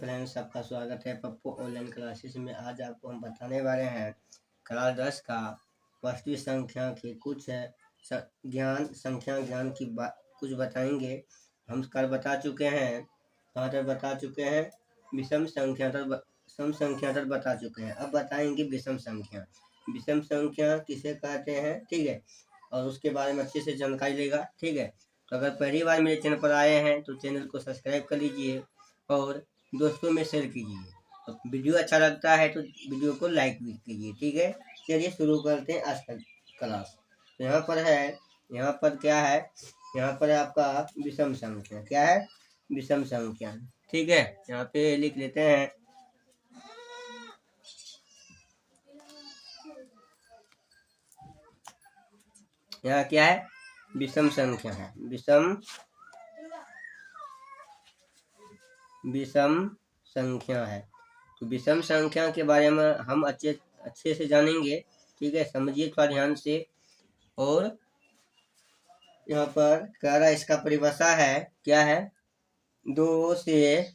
Friends, आपका स्वागत है पप्पू ऑनलाइन क्लासेस में। आज आपको हम बताने वाले हैं क्लास 10 का वास्तविक संख्या के कुछ संख्या ज्ञान की कुछ बताएंगे। हम कल बता चुके हैं, कहाँ तक बता चुके हैं, विषम संख्या तक, सम संख्या तक बता चुके हैं। अब बताएंगे विषम संख्या। विषम संख्या किसे कहते हैं, ठीक है, और उसके बारे में अच्छे से जानकारी लेगा, ठीक है। तो अगर पहली बार मेरे चैनल पर आए हैं तो चैनल को सब्सक्राइब कर लीजिए और दोस्तों में शेयर कीजिए। तो वीडियो अच्छा लगता है तो वीडियो को लाइक भी कीजिए, ठीक है। चलिए शुरू करते हैं आज का क्लास। तो यहाँ पर है, यहाँ पर क्या है, यहाँ पर है आपका विषम संख्या। क्या है? विषम संख्या, ठीक है। यहाँ पे लिख लेते हैं, यहाँ क्या है, विषम संख्या है। विषम संख्या है। तो विषम संख्या के बारे में हम अच्छे से जानेंगे, ठीक है। समझिए थोड़ा ध्यान से। और यहाँ पर कह रहा है, इसका परिभाषा है, क्या है, दो से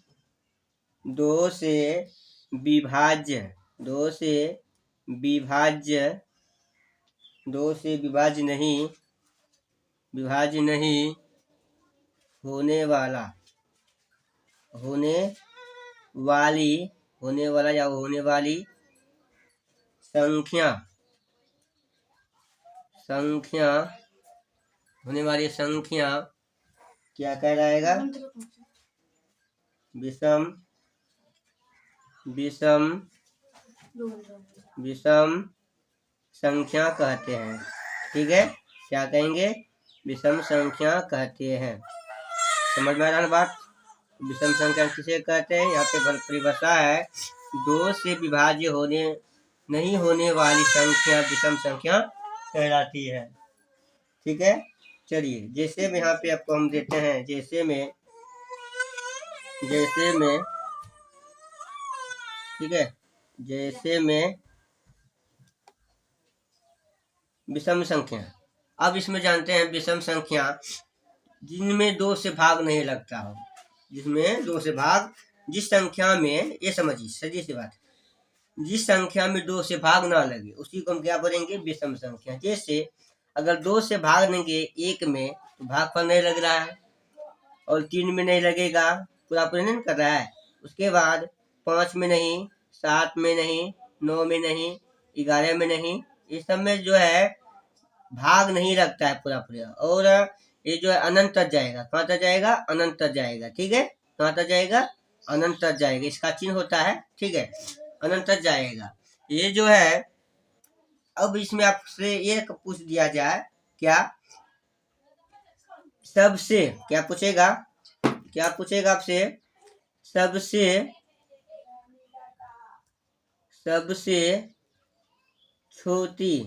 विभाज्य नहीं होने वाली संख्या क्या कहलाएगा? विषम संख्या कहते हैं, ठीक है। क्या कहेंगे? विषम संख्या कहते हैं। समझ में आ रहा है बात? विषम संख्या किसे कहते हैं? यहाँ पे परिभाषा है, दो से विभाज्य नहीं होने वाली संख्या विषम संख्या कहलाती है, ठीक है। चलिए, जैसे में यहाँ पे आपको हम देते हैं, जैसे में ठीक है, जैसे में विषम संख्या। अब इसमें जानते हैं विषम संख्या जिनमें दो से भाग नहीं लगता हो, जिस संख्या में, ये समझिए सही सी बात, जिस संख्या में दो से भाग ना लगे उसी को हम क्या बोलेंगे? विषम संख्या। जैसे अगर दो से भाग लेंगे एक में तो भागफल नहीं लग रहा है, और 3 में नहीं लगेगा, पूरा नहीं कर रहा है। उसके बाद 5 में नहीं, 7 में नहीं, 9 में नहीं, 11 में नहीं, इस सब में जो है भाग नहीं लगता है पूरा। और ये जो है अनंत तक जाएगा। कहाँ तक जाएगा? अनंत तक जाएगा, ठीक है। कहाँ तक जाएगा? अनंत तक जाएगा। इसका चिन्ह होता है, ठीक है, अनंत तक जाएगा। ये जो है, अब इसमें आपसे ये पूछ दिया जाए, क्या सबसे, क्या पूछेगा आपसे? सबसे छोटी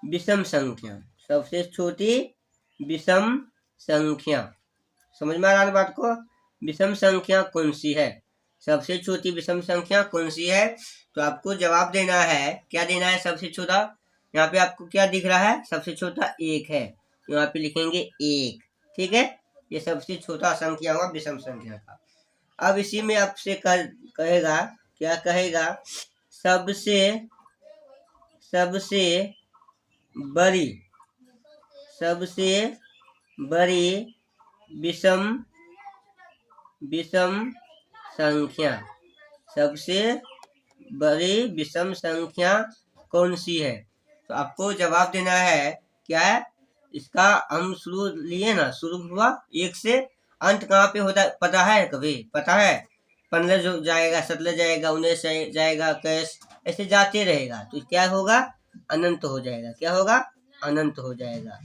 विषम संख्या। सबसे छोटी विषम संख्या। समझ में आ रहा है बात को? विषम संख्या कौन सी है? सबसे छोटी विषम संख्या कौन सी है? तो आपको जवाब देना है। क्या देना है? सबसे छोटा। यहाँ पे आपको क्या दिख रहा है? सबसे छोटा 1 है, तो यहाँ पे लिखेंगे 1, ठीक है। ये सबसे छोटा संख्या हुआ विषम संख्या का। अब इसी में आपसे कहेगा, क्या कहेगा? सबसे बड़ी विषम संख्या। सबसे बड़ी विषम संख्या कौन सी है? तो आपको जवाब देना है। क्या है इसका? हम शुरू लिए ना, शुरू हुआ 1 से, अंत कहाँ पे होता है पता है? कभी पता है? 15 जो जाएगा, 17 जाएगा, 19 जाएगा, 21, ऐसे जाते रहेगा। तो क्या होगा? अनंत हो जाएगा। क्या होगा? अनंत हो जाएगा।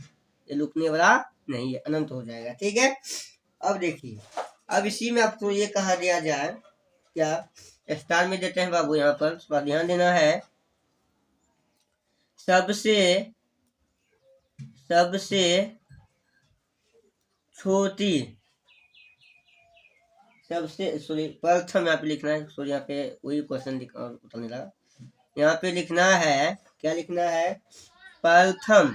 ये रुकने वाला नहीं है, अनंत हो जाएगा, ठीक है। अब देखिए, अब इसी में आपको ये कहा दिया जाए, क्या स्टार में देते हैं बाबू, यहाँ पर ध्यान देना है। सबसे छोटी, प्रथम यहाँ पे लिखना है। यहाँ पे वही क्वेश्चन उतरने लगा। यहाँ पे लिखना है, क्या लिखना है? प्रथम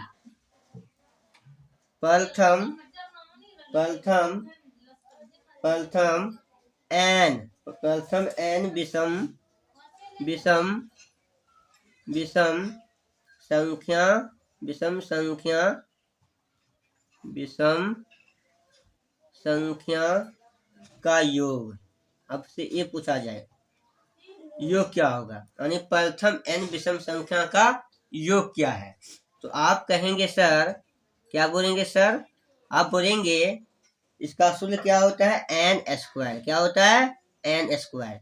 प्रथम n विषम संख्या विषम संख्या का योग। अब से ये पूछा जाए योग क्या होगा, यानी प्रथम n विषम संख्या का योग क्या है। तो आप कहेंगे सर, क्या बोलेंगे सर, आप बोलेंगे इसका सूत्र क्या होता है n स्क्वायर। क्या होता है n स्क्वायर।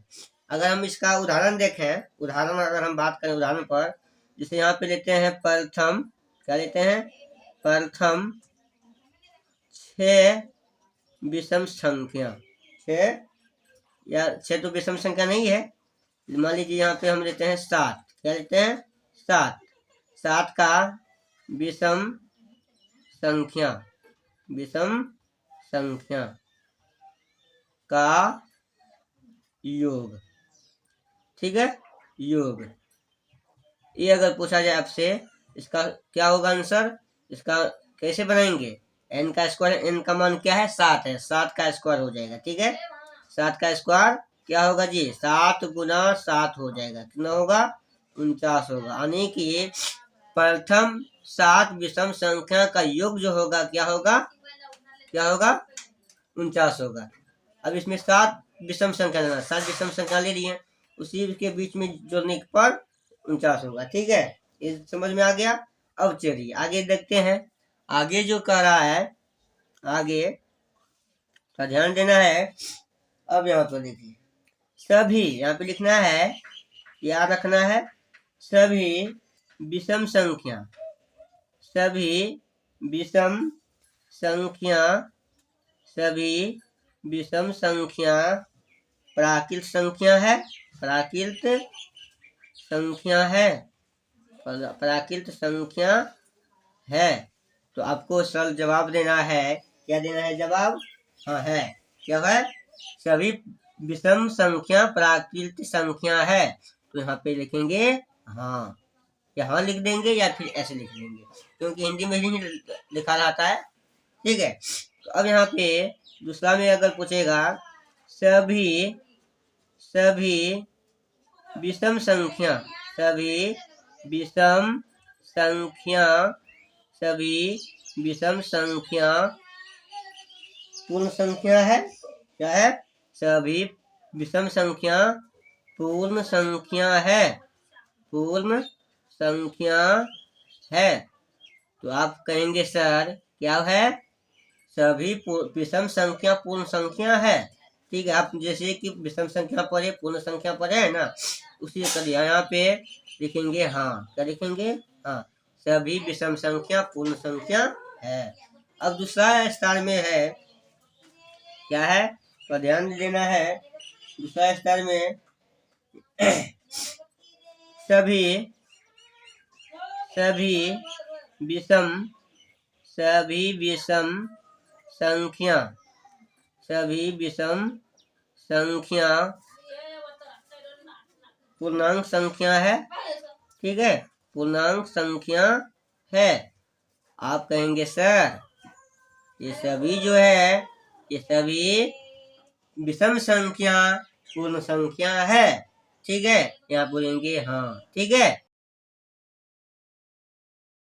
अगर हम इसका उदाहरण देखें, उदाहरण अगर हम बात करें उदाहरण पर, जिसे यहाँ पे लेते हैं प्रथम, क्या लेते हैं प्रथम 6 विषम संख्या। 6 या 6 तो विषम संख्या नहीं है, मान लीजिए यहाँ पे हम लेते हैं 7। क्या लेते हैं 7 का विषम संख्या का योग। ठीक है, योग। ये अगर पूछा जाए आपसे, इसका क्या होगा आंसर, इसका कैसे बनाएंगे। n का स्क्वायर, n का मान क्या है 7 है, 7 का स्क्वायर हो जाएगा। ठीक है, 7 का स्क्वायर क्या होगा जी, 7 गुना 7 हो जाएगा। कितना होगा 49 होगा। यानी कि प्रथम 7 विषम संख्या का योग जो होगा क्या होगा 49 होगा। अब इसमें 7 विषम संख्या लेना, 7 विषम संख्या ले लिए, उसी के बीच में जोड़ने पर 49 होगा। ठीक है, ये समझ में आ गया। अब चलिए आगे देखते हैं, आगे जो कह रहा है, आगे का ध्यान देना है। अब यहाँ पर देखिए, सभी, यहाँ पे लिखना है, याद रखना है, सभी विषम संख्या प्राकृत संख्या है। तो आपको सरल जवाब देना है। क्या देना है जवाब, हाँ है, क्या है, सभी विषम संख्या प्राकृत संख्या है। तो यहाँ पे लिखेंगे हाँ, यहाँ लिख देंगे या फिर ऐसे लिख देंगे, क्योंकि हिंदी में ही लिखा रहता है। ठीक है, तो अब यहाँ पे दूसरा में अगर पूछेगा, सभी विषम संख्या पूर्ण संख्या है। क्या है, सभी विषम संख्या पूर्ण संख्या है। तो आप कहेंगे सर क्या है, सभी विषम संख्या पूर्ण संख्या है। ठीक है, आप जैसे कि विषम संख्या पढ़े, पूर्ण संख्या पढ़े है ना, उसी तरह यहाँ पे लिखेंगे हाँ। क्या लिखेंगे, हाँ, सभी विषम संख्या पूर्ण संख्या है। अब दूसरा स्टार में है, क्या है, तो ध्यान देना है। दूसरा स्टार में सभी विषम संख्या पूर्णांक संख्या है। ठीक है, पूर्णांक संख्या है। आप कहेंगे सर ये सभी जो है, ये सभी विषम संख्या पूर्ण संख्या है। ठीक है, यहाँ बोलेंगे हाँ। ठीक है,